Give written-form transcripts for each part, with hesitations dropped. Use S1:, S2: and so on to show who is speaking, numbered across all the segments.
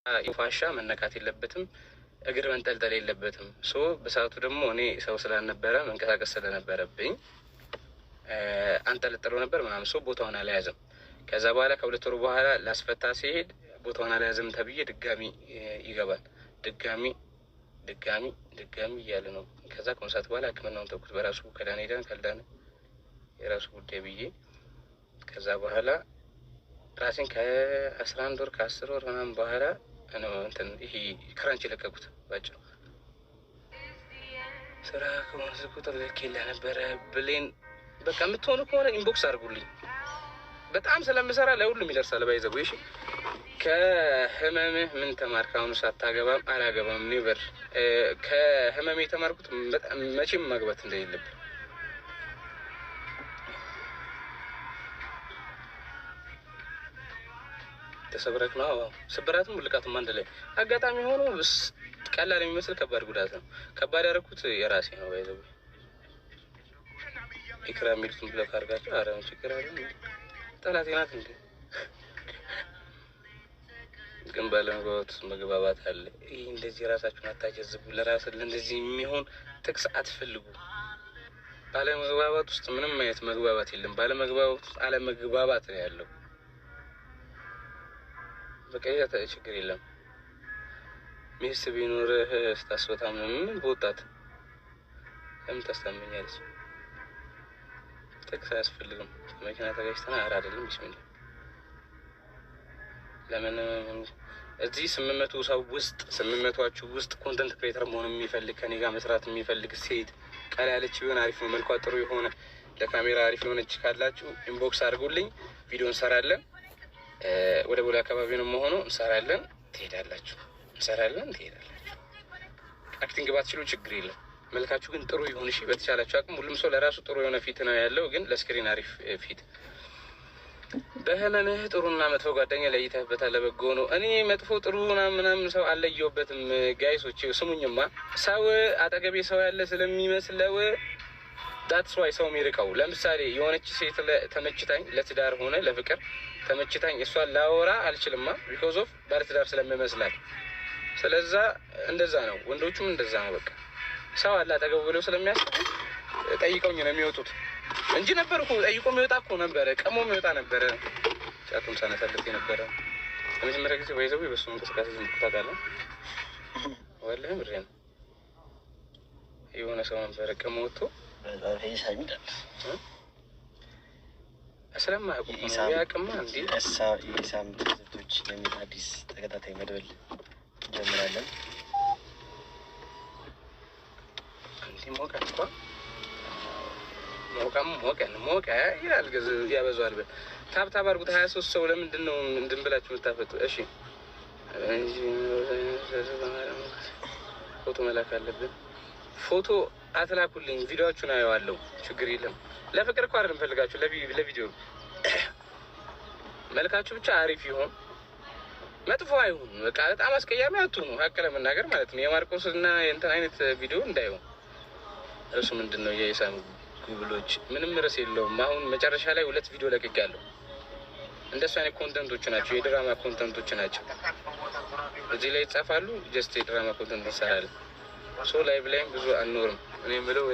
S1: ፋሻ መነካት የለበትም፣ እግር መንጠልጠል የለበትም። በሰዓቱ ደግሞ እኔ ሰው ስላልነበረ መንቀሳቀስ ስለነበረብኝ አንጠለጥለው ነበር ምናምን። ቦታውን አልያዘም። ከዛ በኋላ ከ2 ወር በኋላ ላስፈታ ሲሄድ ቦታውን አልያዘም ተብዬ ድጋሚ ይገባል። ድጋሚ እያለ ነው። ከዛ ከሰዓት በኋላ ሕክምናውን ተኩት በራሱ ከዳነ ሄደን ካልዳነ የራሱ ጉዳይ ብዬ ከዛ በኋላ ራሴን ከ11 ወር ከ10 ወር ምናምን በኋላ እንትን ይሄ ክራንች የለቀቁት ባጭሩ። ስራ ከሆነ ቁጥር ልኬላ ነበረ ብሌን በቃ የምትሆኑ ከሆነ ኢንቦክስ አድርጉልኝ። በጣም ስለምሰራ ለሁሉም ይደርሳል። ባይዘው እሺ። ከህመምህ ምን ተማርክ? አሁን ሳታገባም አላገባም ኔቨር። ከህመሜ የተማርኩት በጣም መቼም ማግባት እንደሌለብን። ተሰብረክ ነው ስብራትም ውልቃትም አንድ ላይ አጋጣሚ ሆኖ ቀላል የሚመስል ከባድ ጉዳት ነው። ከባድ ያደረኩት የራሴ ነው። ባይዘው ኢክራ ሚልቱን ብለህ ካርጋቸው አረም ችግር አለ ጠላቴ ናት እንዴ? ግን መግባባት አለ። ይሄ እንደዚህ ራሳችሁን አታጀዝቡ። ለራስ እንደዚህ የሚሆን ጥቅስ አትፈልጉ። ባለመግባባት ውስጥ ምንም አይነት መግባባት የለም። ባለመግባባት ውስጥ አለመግባባት ነው ያለው። በቃ ችግር የለም። ሚስት ቢኖርህ ስታስወጣ ምን በወጣት ለምን ታስታመኛለች? ጥቅስ አያስፈልግም። መኪና ተጋጭተና አይደለም ቢስሚላ። ለምን እዚህ 800 ሰው ውስጥ 800ዎቹ ውስጥ ኮንተንት ክሬተር መሆን የሚፈልግ ከኔ ጋር መስራት የሚፈልግ ሴት ቀላ ያለች ቢሆን አሪፍ ነው። መልኳ ጥሩ የሆነ ለካሜራ አሪፍ የሆነች ካላችሁ ኢንቦክስ አድርጉልኝ። ቪዲዮ እንሰራለን። ወደ ቦሌ አካባቢ ነው መሆኑ። እንሰራለን፣ ትሄዳላችሁ። አክቲንግ ባትችሉ ችግር የለም። መልካችሁ ግን ጥሩ ይሁን እሺ። በተቻላችሁ አቅም ሁሉም ሰው ለራሱ ጥሩ የሆነ ፊት ነው ያለው፣ ግን ለስክሪን አሪፍ ፊት። በህመምህ ጥሩና መጥፎ ጓደኛ ለይተህበታል። ለበጎ ነው። እኔ መጥፎ ጥሩ ምናምን ሰው አልለየሁበትም። ጋይሶች ስሙኝማ፣ ሰው አጠገቤ ሰው ያለ ስለሚመስለው ዳትስ ዋይ ሰው የሚርቀው። ለምሳሌ የሆነች ሴት ተመችታኝ፣ ለትዳር ሆነ ለፍቅር ተመችታኝ፣ እሷን ላወራ አልችልማ ቢኮዝ ኦፍ ባለትዳር ስለምመስላት። ስለዛ እንደዛ ነው። ወንዶቹም እንደዛ ነው። በቃ ሰው አለ አጠገቡ ብለው ስለሚያስቡ ጠይቀውኝ ነው የሚወጡት እንጂ ነበር እኮ ጠይቆ የሚወጣ እኮ ነበረ፣ ቀሞ የሚወጣ ነበረ። ጫቱም ሳነሳለት የነበረ ለመጀመሪያ ጊዜ ወይዘው በሱ እንቅስቃሴ ዝምታቃለሁ። ወላሂ ምሬ ነው። የሆነ ሰው ነበረ ቀሞ ወጥቶ ስለማያውቁም ያቅማ እንዲ
S2: የሳምንት ትዝብቶች የሚል አዲስ ተከታታይ መድበል እንጀምራለን።
S1: እንዲ ሞቀ እኮ ሞቀ ይላል። ያበዛዋል። ታብታብ አድርጉት። 23 ሰው ለምንድን ነው እንድን ብላችሁ የምታፈጡ? እሺ ፎቶ መላክ አለብን። ፎቶ አትላኩልኝ፣ ቪዲዮዎቹን አየዋለሁ። ችግር የለም። ለፍቅር እኮ አይደለም ፈልጋችሁ፣ ለቪዲዮ መልካችሁ ብቻ አሪፍ ይሁን፣ መጥፎ አይሁን። በቃ በጣም አስቀያሚ አትሁኑ። ሀቅ ለመናገር ማለት ነው። የማርቆስ እና የእንትን አይነት ቪዲዮ እንዳይሆን። እርሱ ምንድን ነው የኢሳም ጉብሎች ምንም ርዕስ የለውም። አሁን መጨረሻ ላይ 2 ቪዲዮ ለቅቄያለሁ። እንደሱ አይነት ኮንተንቶች ናቸው፣ የድራማ ኮንተንቶች ናቸው። እዚህ ላይ ይጻፋሉ። ጀስት የድራማ ኮንተንት እንሰራለን። ላይቭ ላይም ብዙ አንኖርም። እኔ የምለው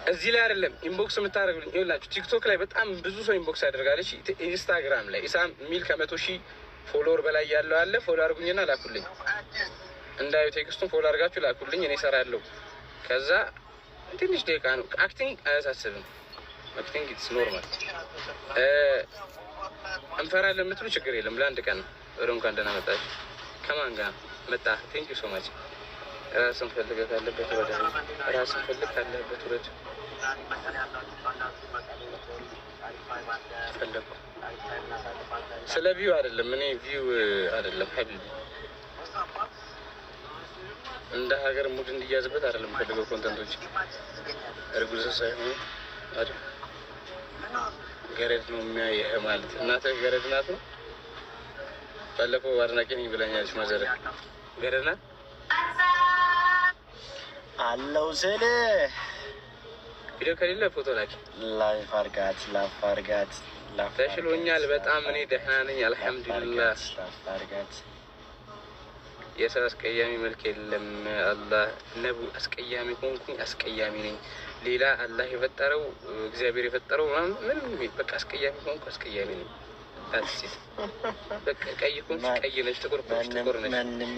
S1: እዚህ ላይ አይደለም ኢንቦክስ የምታደርጉልኝ። ይኸውላችሁ ቲክቶክ ላይ በጣም ብዙ ሰው ኢንቦክስ ያደርጋለች። ኢንስታግራም ላይ ኢሳም ሚል ከ100,000 ፎሎወር በላይ ያለው አለ። ፎሎ አድርጉኝና ላኩልኝ። እንዳዩ ቴክስቱን ፎሎ አድርጋችሁ ላኩልኝ። እኔ እሰራለሁ። ከዛ ትንሽ ደቂቃ ነው። አክቲንግ አያሳስብም። አክቲንግ ኢትስ ኖርማል። እንፈራለን የምትሉ ችግር የለም። ለአንድ ቀን ነው። ወደ እንኳን ደህና መጣች። ከማን ጋር መጣ? ቴንክ ዩ ሶ ማች። ራስን ፈልገህ ካለበት ወደ ራስን ፈልግ ካለበት ወደ ፈለኩ። ስለ ቪው አይደለም፣ እኔ ቪው አይደለም ሀቢቢ፣ እንደ ሀገር ሙድ እንዲያዝበት አይደለም ፈልገው ኮንተንቶች። እርጉዝ ሳይሆን አይደል ገረድ ነው የሚያየህ ማለት። እናትህ ገረድ ናት ነው። ባለፈው አድናቂ ነኝ ብለኛለች። ማዘር ገረድ ናት
S2: አለው ስል
S1: ቪዲዮ ከሌለ ፎቶ ላኪ።
S2: ላይፍ አርጋት
S1: ተሽሎኛል በጣም እኔ ደህና ነኝ አልሐምዱሊላህ።
S2: ላፍ አርጋት
S1: የሰው አስቀያሚ መልክ የለም። አላህ ነቡ አስቀያሚ ሆንኩኝ አስቀያሚ ነኝ። ሌላ አላህ የፈጠረው እግዚአብሔር የፈጠረው ምንም በቃ አስቀያሚ ሆንኩ አስቀያሚ ነኝ። ዳሴት በቃ ቀይ ሆንሽ ቀይ ነች፣ ጥቁር ሆንሽ ጥቁር ነች።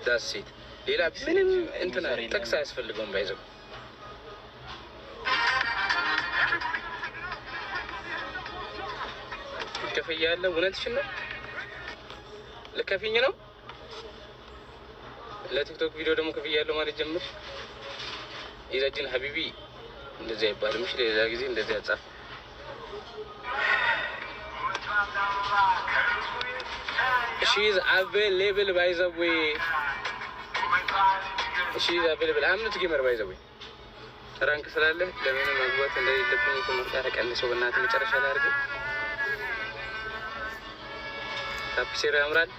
S1: ዳሴት ሌላ ምንም እንትና ጥቅስ አያስፈልገውም። ባይዘው ክፍያ ያለ እውነትሽን ነው። ልከፊኝ ነው። ለቲክቶክ ቪዲዮ ደግሞ ክፍያ ያለው ማለት ጀምር። ኢዛዲን ሀቢቢ እንደዚህ አይባልም። እሺ ሌላ ጊዜ እንደዚህ አጻፍ። ሺዝ አቬሌብል ባይ ዘ ዌይ ሺዝ አቬሌብል አምነት ጌመር ባይ ዘ ዌይ ራንክ ስላለ ለምን መግባት እንደሌለብኝ ተመጣጣ ቀንሰው በእናትህ መጨረሻ ላይ አድርገው። ታፕሲራ ያምራል።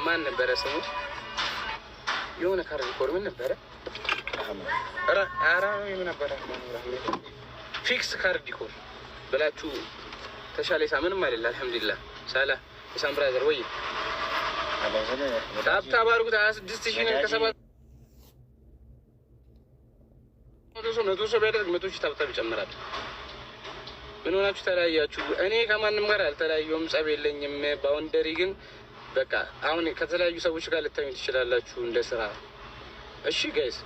S1: ማን ነበረ ስሙ? የሆነ ካርድ ዲኮር ምን ነበረ? አራ ምን ነበረ? ፊክስ ካርድ ዲኮር ብላችሁ ተሻለ። ሳ ምንም አይደል። አልሐምዱሊላህ ሳላ ኢሳም ብራዘር ወይ ታብታብ አድርጉት። 26,000 ነው ከሰባት መቶ ሰው ቢያደርግ 100,000 ታብታብ ይጨምራል። ምን ሆናችሁ ተለያያችሁ? እኔ ከማንም ጋር አልተለያየሁም፣ ጸብ የለኝም። ባውንደሪ ግን በቃ አሁን ከተለያዩ ሰዎች ጋር ልታዩኝ ትችላላችሁ እንደ ስራ። እሺ ጋይስ፣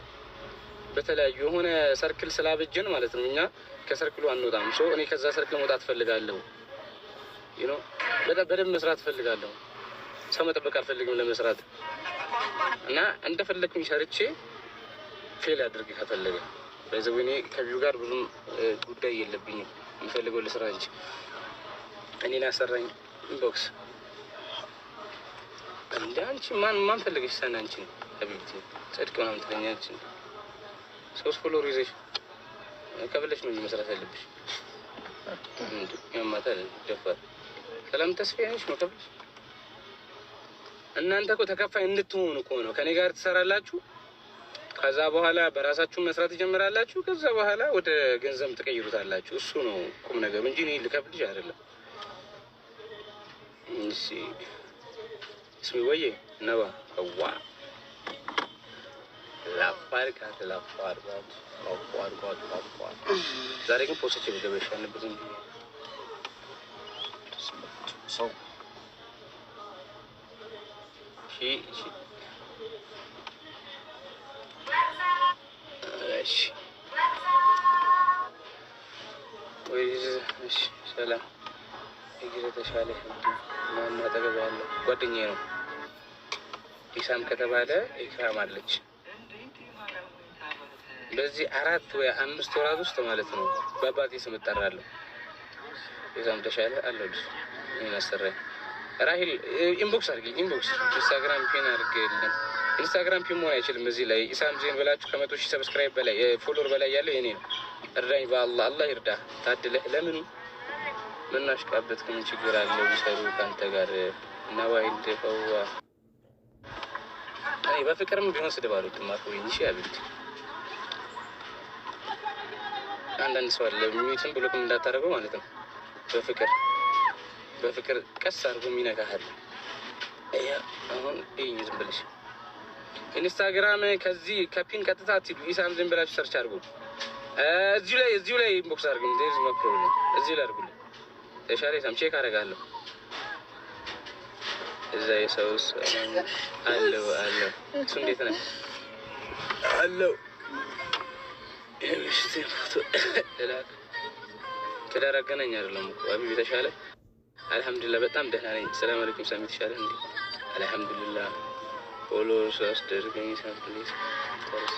S1: በተለያዩ የሆነ ሰርክል ስላበጀን ማለት ነው እኛ ከሰርክሉ አንወጣም። ሶ እኔ ከዛ ሰርክል መውጣት ፈልጋለሁ። ዩ ኖ በደንብ መስራት ፈልጋለሁ። ሰው መጠበቅ አልፈልግም ለመስራት እና እንደፈለግኩኝ ሰርቼ ፌል አድርግ ከፈለገ በዚህ እኔ ከቪው ጋር ብዙም ጉዳይ የለብኝም። የምፈልገው ለስራ እንጂ እኔን አሰራኝ ኢንቦክስ እንደ አንቺ ማን ፈልገሽ ሰና አንቺ ሀቢብቲ ጽድቅ ምናምን ትለኛለች። 3 ፎሎወር ይዘሽ ከብለሽ ነው መስራት ያለብሽ። እንዴ ያማታል ደፋር ሰላም ተስፋዬ ነሽ ነው ከብለሽ። እናንተ እኮ ተከፋይ እንድትሆኑ እኮ ነው ከኔ ጋር ትሰራላችሁ። ከዛ በኋላ በራሳችሁ መስራት ትጀምራላችሁ። ከዛ በኋላ ወደ ገንዘብ ትቀይሩታላችሁ። እሱ ነው ቁም ነገሩ እንጂ እኔ ልከፍልሽ አይደለም። እሺ ስሚ ወይ ነባ አዋ ላፋርካት ዛሬ ግን ፖስት ገበሽ ያለበት እንጂ ሰው እሺ ሰላም እግሬ ተሻለ። ማን አጠገብ ያለው ጓደኛዬ ነው። ኢሳም ከተባለ ኢክራም አለች። በዚህ 4 ወይ 5 ወራት ውስጥ ማለት ነው በአባቴ ስም እጠራለሁ። ኢሳም ተሻለ አለልሽ ምን አሰራኝ። ራሂል ኢንቦክስ አድርጊኝ። ኢንቦክስ ኢንስታግራም ፒን አድርገልኝ። ኢንስታግራም ፒን መሆን አይችልም። እዚህ ላይ ኢሳም ዜን ብላችሁ ከ100,000 ሰብስክራይብ በላይ ፎሎወር በላይ ያለው የኔ ነው። እርዳኝ በአላህ አላህ ይርዳ። ታድለህ ለምን ምን አሽቃበት ምን ችግር አለው? ቢሰሩ ካንተ ጋር እና ዋይል ደፈዋ አይ በፍቅርም ቢሆን ስድባሉት ማፈው እንጂ አብልት አንዳንድ ሰው አለ ሚዩትን ብሎክም እንዳታረገው ማለት ነው። በፍቅር ቀስ አድርጎ የሚነካሃል። አያ አሁን ይሄን ዝም ብለሽ ኢንስታግራም ከዚህ ከፒን ቀጥታ አትሂዱ። ኢሳም ዝም ብላችሁ ሰርች አድርጉ። እዚሁ ላይ ኢንቦክስ አድርጉ። ዴዝ ኖ ፕሮብሌም። እዚሁ ላይ አድርጉ። ተሻለ ኢሳም ቼክ አደርጋለሁ። እዛ የሰውስ አለው እሱ እንዴት ነው አለው እሺ ፎቶ ለላክ ትዳር አገናኝ አይደለም እኮ አቢብ ተሻለ። አልሐምዱሊላህ በጣም ደህና ነኝ። ሰላም አለይኩም ሳሚ ተሻለ እንዴ? አልሐምዱሊላህ ፎሎ ሳስደርገኝ ሳፕሊስ ተርስ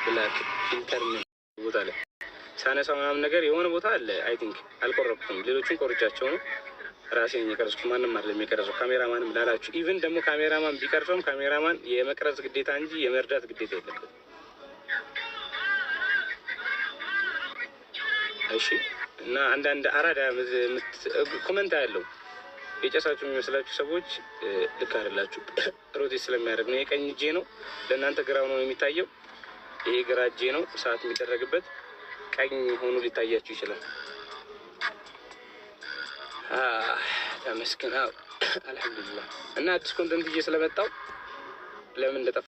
S1: ብላክ ኢንተርኔት ቦታ ላይ ሳነሳው ምናምን ነገር የሆነ ቦታ አለ። አይ ቲንክ አልቆረጥኩም። ሌሎቹን ቆርጫቸው ነው ራሴን የሚቀርጽኩት። ማንም አይደለም የሚቀርጸው ካሜራማንም ላላችሁ። ኢቭን ደግሞ ካሜራማን ቢቀርጸውም ካሜራማን የመቅረጽ ግዴታ እንጂ የመርዳት ግዴታ የለበትም። እሺ እና አንዳንድ አራዳ ኮመንት ያለው የጨሳችሁ የሚመስላችሁ ሰዎች ልክ አይደላችሁ። ሮቴት ስለሚያደርግ ነው። የቀኝ እጄ ነው ለእናንተ ግራው ነው የሚታየው። ይሄ ግራ እጄ ነው ሰዓት የሚደረግበት። ቀኝ ሆኖ ሊታያችሁ ይችላል። ተመስገን። አልሐምዱሊላህ። እና አዲስ ኮንተንት ስለመጣው ለምን እንደጠፋ